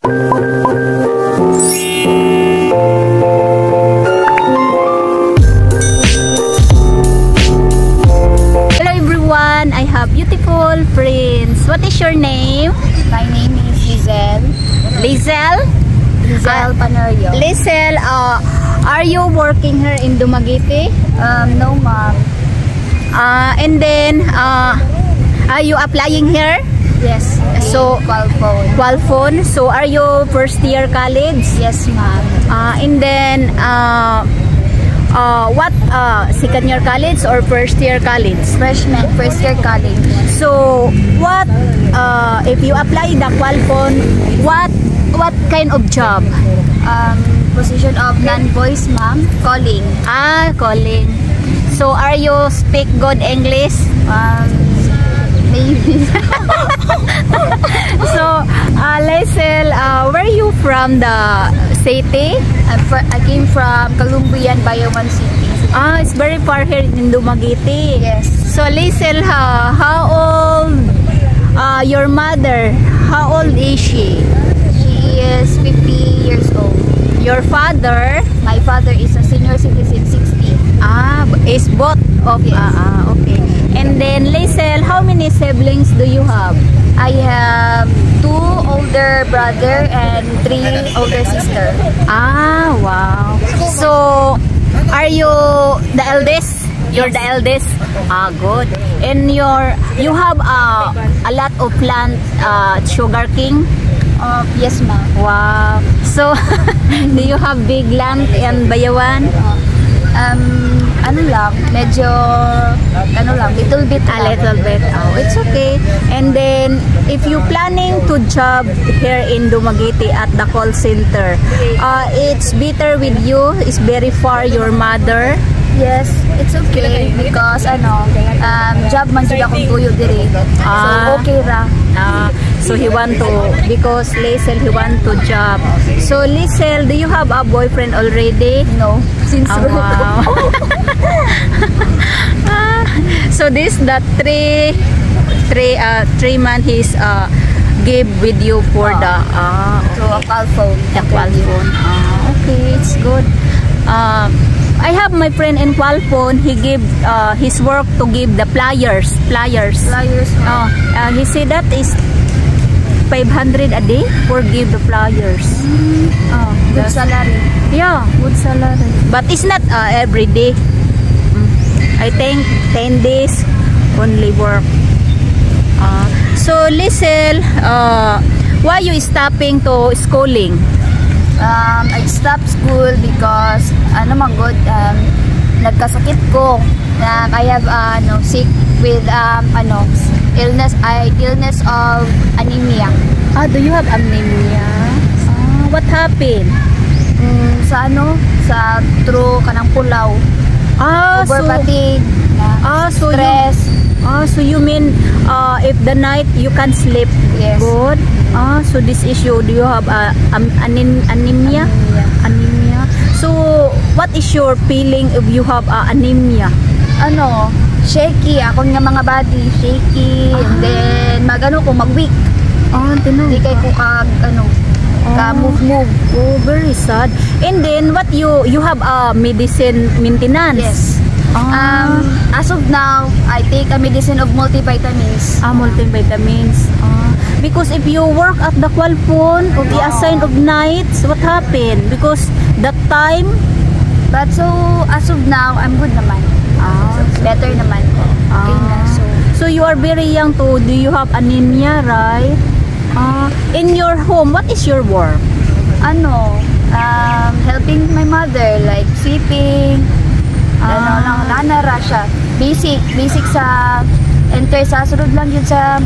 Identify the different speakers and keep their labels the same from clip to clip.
Speaker 1: Hello everyone, I have beautiful friends. What is your name?
Speaker 2: My name is Lizel.
Speaker 1: Lizel?
Speaker 2: Lizel Panario.
Speaker 1: Lizel, are you working here in Dumaguete?
Speaker 2: No, ma'am.
Speaker 1: And then, are you applying here?
Speaker 2: Yes.
Speaker 1: So,
Speaker 2: Qualphone.
Speaker 1: Qualphone. So, are you first year college?
Speaker 2: Yes, ma'am.
Speaker 1: And then, what, second year college or first year college?
Speaker 2: Freshman, first year college.
Speaker 1: So, what, if you apply the Qualphone, what kind of job?
Speaker 2: Position of non-voice, ma'am. Calling.
Speaker 1: Calling. So, are you speak good English?
Speaker 2: Maybe.
Speaker 1: So, Lizel, where are you from the city?
Speaker 2: I came from Kalumbuyan, Bayawan City.
Speaker 1: It's very far here in Dumaguete.
Speaker 2: Yes.
Speaker 1: So, Lizel, how old your mother? How old is she?
Speaker 2: She is 50 years old.
Speaker 1: Your father?
Speaker 2: My father is a senior citizen, 60.
Speaker 1: Is both of
Speaker 2: Yes.
Speaker 1: Okay. And then, Lizel, how many siblings do you have?
Speaker 2: I have 2 older brother and 3 older sister.
Speaker 1: Wow. So, are you the eldest? You're the eldest? Good. And you have a lot of plant, sugar king?
Speaker 2: Yes, ma'am.
Speaker 1: Wow. So, do you have big land in Bayawan?
Speaker 2: Little bit.
Speaker 1: A little bit. It's okay. And then, if you planning to job here in Dumaguete at the call center, it's better with you. It's very far your mother.
Speaker 2: Yes, it's okay because job man jud akong tuyo diri. So okay ra.
Speaker 1: So he want to, because Lizel, he want to job. So Lizel, do you have a boyfriend already?
Speaker 2: No, since
Speaker 1: wow. So this the three months he's give with you for the
Speaker 2: through a Qualphone.
Speaker 1: The Qualphone. Okay, it's good. I have my friend in Qualphone. He give his work to give the pliers. He said that is 500 a day for give the pliers.
Speaker 2: Good salary.
Speaker 1: Yeah, good salary. But it's not every day. I think 10 days only work. So Lizel, why you stopping to schooling?
Speaker 2: I stopped school because nagkasakit ko. I have sick with illness of anemia.
Speaker 1: Do you have anemia? What happened?
Speaker 2: Sa through kanang pulaw. Over fatigue.
Speaker 1: So
Speaker 2: stress.
Speaker 1: So you mean if the night you can sleep?
Speaker 2: Yes.
Speaker 1: Good. So this issue, do you have anemia? Anemia. So what is your feeling if you have anemia?
Speaker 2: Shaky akong nga mga body, shaky, and then mag-weak. Di kay ko move.
Speaker 1: Oh, very sad. And then what you have medicine maintenance?
Speaker 2: Yes. As of now, I take a medicine of multivitamins.
Speaker 1: Multivitamins. Because if you work at the Qualphone or the assign of nights, what happened? Because that time.
Speaker 2: But so as of now, I'm good naman. So it's better naman ko. Okay na.
Speaker 1: So you are very young too. Do you have anemia, right? In your home, what is your work?
Speaker 2: Helping my mother, like sweeping. Nanara siya. Basic sa enter sa sunod lang yun sa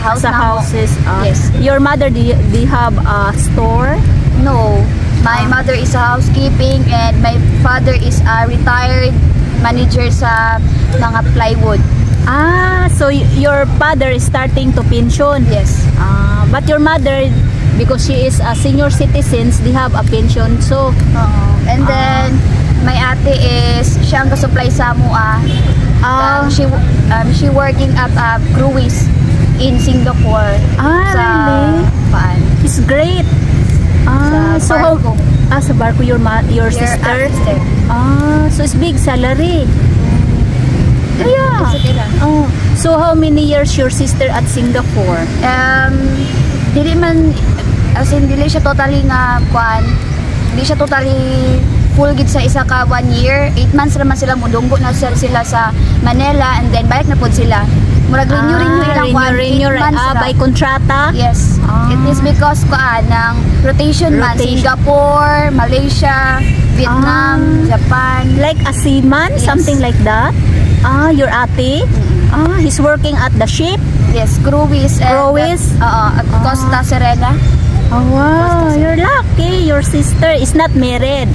Speaker 2: house
Speaker 1: sa houses.
Speaker 2: Yes.
Speaker 1: Your mother, do you have a store?
Speaker 2: No. My mother is a housekeeping and my father is a retired manager sa mga plywood.
Speaker 1: So your father is starting to pension?
Speaker 2: Yes.
Speaker 1: But your mother, because she is a senior citizen, they have a pension. So,
Speaker 2: and then my ate is siyang ka-supply sa mua. She working at a cruise in Singapore.
Speaker 1: Really?
Speaker 2: Paan.
Speaker 1: It's great.
Speaker 2: Sa barko.
Speaker 1: Sa barko your sister?
Speaker 2: Sister.
Speaker 1: So it's big salary. Yeah.
Speaker 2: It's okay lang.
Speaker 1: So how many years your sister at Singapore?
Speaker 2: Dili man, as in, dili siya totally nga kuan. Dili siya totally full gid sa isa ka 1 year. 8 months naman sila mudunggo na sila sa Manila, and then balik na pod sila. Murag renew ilang kuan.
Speaker 1: Renew by kontrata?
Speaker 2: Yes. It is because kuan ng rotation man. Singapore, Malaysia, Vietnam, Japan.
Speaker 1: Like a seaman,
Speaker 2: Yes.
Speaker 1: something like that? Your ate? He's working at the ship?
Speaker 2: Yes, Cruise.
Speaker 1: Cruise?
Speaker 2: At Costa Serena.
Speaker 1: Oh, wow, you're lucky. Your sister is not married.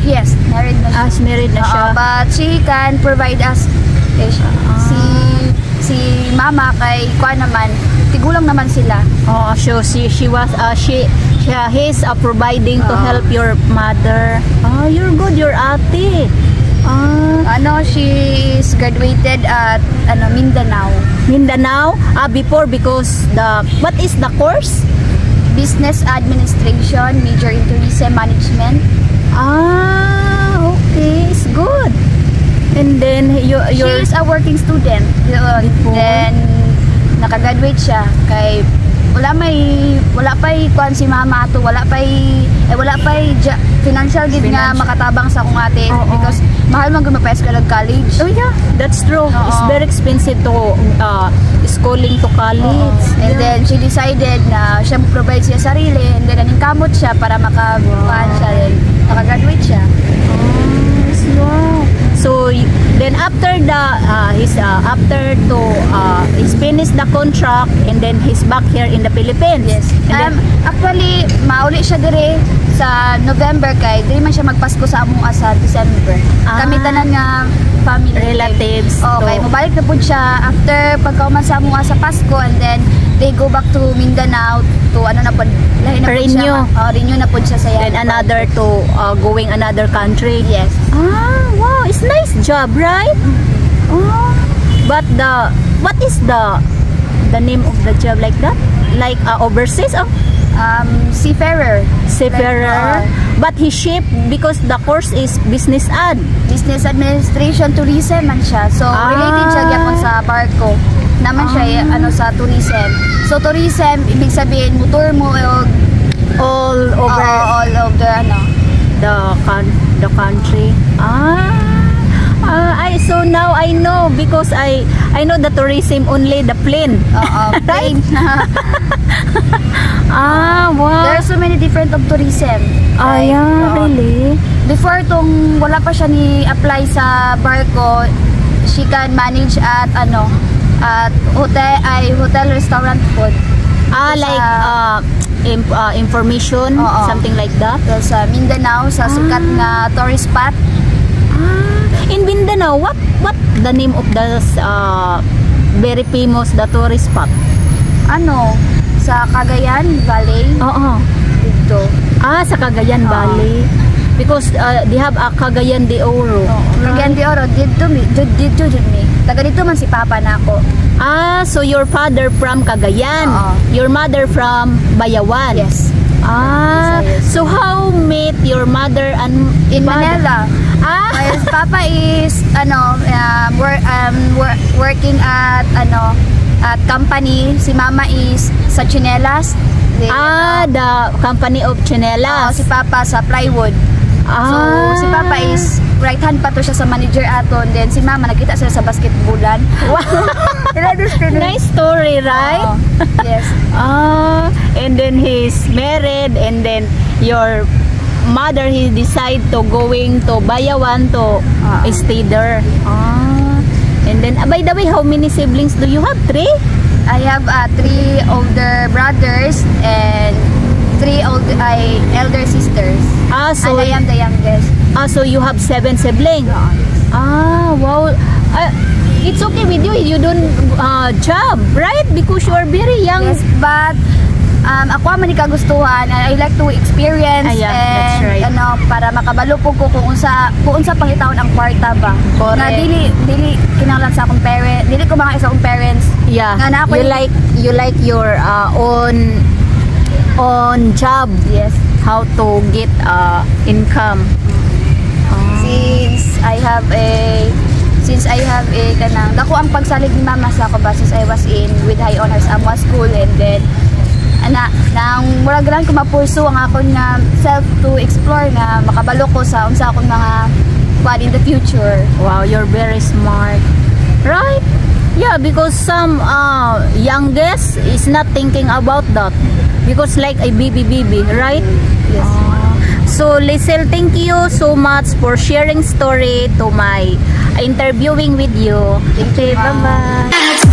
Speaker 2: Yes, married na siya.
Speaker 1: Married na siya.
Speaker 2: But she can provide us. Si mama kay kuan naman, tigulang naman sila.
Speaker 1: So he's providing to help your mother. You're good, your ate.
Speaker 2: She is graduated at Mindanao.
Speaker 1: Mindanao? Before, because what is the course?
Speaker 2: Business Administration, major in tourism management.
Speaker 1: Okay, it's good. And then
Speaker 2: She is a working student. Then nakagraduate siya kay wala pay kuan si mama ato, wala pay financial gid nga makatabang sa akong ate because mahal man gud mapayas ka college.
Speaker 1: Oh yeah, that's true. It's very expensive to schooling to college.
Speaker 2: And then she decided na siya provide siya sarili, and then kamot siya para makakuan siya, then nakagraduate siya.
Speaker 1: Wow. So then after he's finished the contract, and then he's back here in the Philippines.
Speaker 2: Yes. Actually mauli siya dire sa November kay diri man siya magpasko sa among sa December. Kami tanan nga family
Speaker 1: relatives.
Speaker 2: Okay, mabalik na pud siya after pagkauman sa among sa Pasko, and then they go back to Mindanao to lahi na pud
Speaker 1: renew.
Speaker 2: Siya. Renew na pud siya sa
Speaker 1: Then another to going another country.
Speaker 2: Yes.
Speaker 1: Wow, it's nice job, right? But what is the name of the job like that? Like overseas?
Speaker 2: Seafarer.
Speaker 1: Seafarer. But he ship because the course is business
Speaker 2: Business Administration Tourism man siya. So related siya gyapon sa barko. Naman siya sa tourism. So tourism ibig sabihin motor mo
Speaker 1: all over the country. So now I know because I know the tourism only the plane.
Speaker 2: Plane.
Speaker 1: Wow.
Speaker 2: There are so many different of tourism.
Speaker 1: Really?
Speaker 2: Before tong wala pa siya ni apply sa barko, she can manage at hotel restaurant food. Information,
Speaker 1: something like that.
Speaker 2: Sa Mindanao, sa sikat na tourist spot.
Speaker 1: In Mindanao, what the name of the very famous the tourist spot?
Speaker 2: Sa Cagayan Valley. Dito.
Speaker 1: Sa Cagayan Valley. Because they have a Cagayan de Oro.
Speaker 2: Cagayan de Oro, dito mi. Taga dito man si Papa nako.
Speaker 1: So your father from Cagayan. Your mother from Bayawan.
Speaker 2: Yes.
Speaker 1: So how met your mother and
Speaker 2: in Manila? My Papa is working at company. Si Mama is sa Chinelas.
Speaker 1: The company of Chinelas.
Speaker 2: Si Papa sa plywood. So si Papa is right hand pa to siya sa manager aton, then si Mama nagkita sila sa basketballan.
Speaker 1: Nice story, right?
Speaker 2: Yes.
Speaker 1: And then he's married, and then your mother he decide to going to Bayawan to stay there. And then by the way, how many siblings do you have? 3?
Speaker 2: I have 3 older brothers and 3 elder sisters.
Speaker 1: So
Speaker 2: and I am the youngest.
Speaker 1: So you have 7 siblings. Wow. It's okay with you. You don't job, right? Because you are very young.
Speaker 2: Yes, but ako man kagustuhan, and I like to experience
Speaker 1: that's right.
Speaker 2: para makabalo po ko kung unsa pangitawon ang kwarta ba.
Speaker 1: Correct.
Speaker 2: Na dili kinahanglan sa akong parents, dili ko mga isa akong parents.
Speaker 1: Yeah.
Speaker 2: Nga na ako
Speaker 1: you like your own on job.
Speaker 2: Yes.
Speaker 1: How to get income.
Speaker 2: Since I have a kanang dako ang pagsalig ni mama sa ako ba since I was in with high honors Amwa school, and then nang murag lang ko mapursu ang akon nga self to explore nga makabalo ko sa unsa akong mga plan in the future.
Speaker 1: Wow, you're very smart. Right? Yeah, because some youngest is not thinking about that. Because like a baby, right?
Speaker 2: Yes.
Speaker 1: So Lizelle, thank you so much for sharing story to my interviewing with you.
Speaker 2: Thank you,
Speaker 1: Okay,
Speaker 2: ma'am.
Speaker 1: bye-bye.